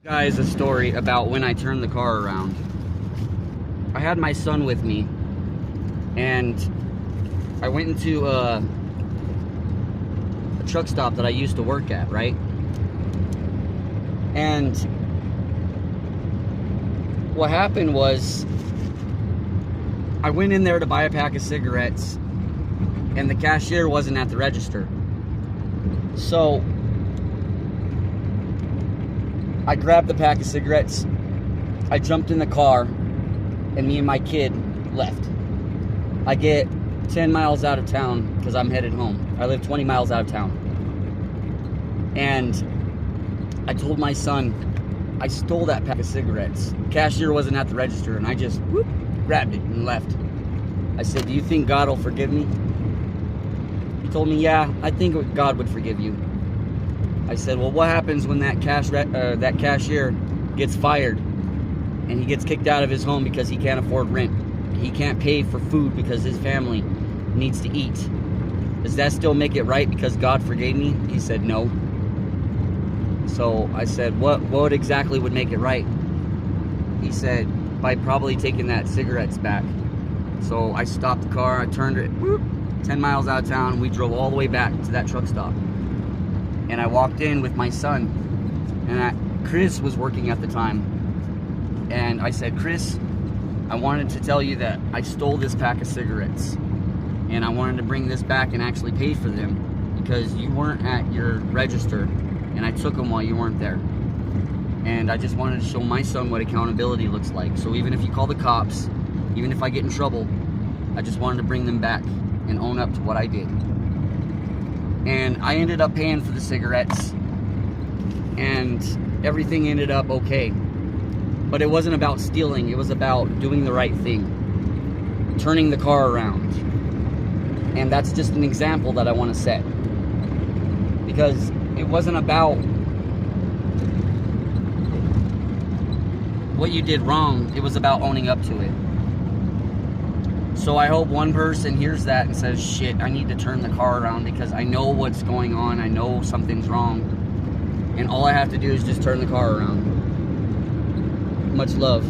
Guys, a story about when I turned the car around. I had my son with me, and I went into a truck stop that I used to work at, right? And what happened was, I went in there to buy a pack of cigarettes, and the cashier wasn't at the register. So I grabbed the pack of cigarettes, I jumped in the car, and me and my kid left. I get 10 miles out of town because I'm headed home. I live 20 miles out of town. And I told my son, I stole that pack of cigarettes. Cashier wasn't at the register, and I just grabbed it and left. I said, "Do you think God will forgive me?" He told me, "Yeah, I think God would forgive you." I said, "Well, what happens when that cashier gets fired and he gets kicked out of his home because he can't afford rent? He can't pay for food because his family needs to eat. Does that still make it right because God forgave me?" He said, "No." So I said, what exactly would make it right? He said, "By probably taking that cigarettes back." So I stopped the car, I turned it, 10 miles out of town, we drove all the way back to that truck stop. And I walked in with my son, and Chris was working at the time. And I said, "Chris, I wanted to tell you that I stole this pack of cigarettes, and I wanted to bring this back and actually pay for them because you weren't at your register, and I took them while you weren't there. And I just wanted to show my son what accountability looks like. So even if you call the cops, even if I get in trouble, I just wanted to bring them back and own up to what I did." And I ended up paying for the cigarettes, and everything ended up okay. But it wasn't about stealing, it was about doing the right thing, turning the car around. And that's just an example that I want to set, because it wasn't about what you did wrong, it was about owning up to it. So I hope one person hears that and says, "Shit, I need to turn the car around because I know what's going on, I know something's wrong, and all I have to do is just turn the car around." Much love.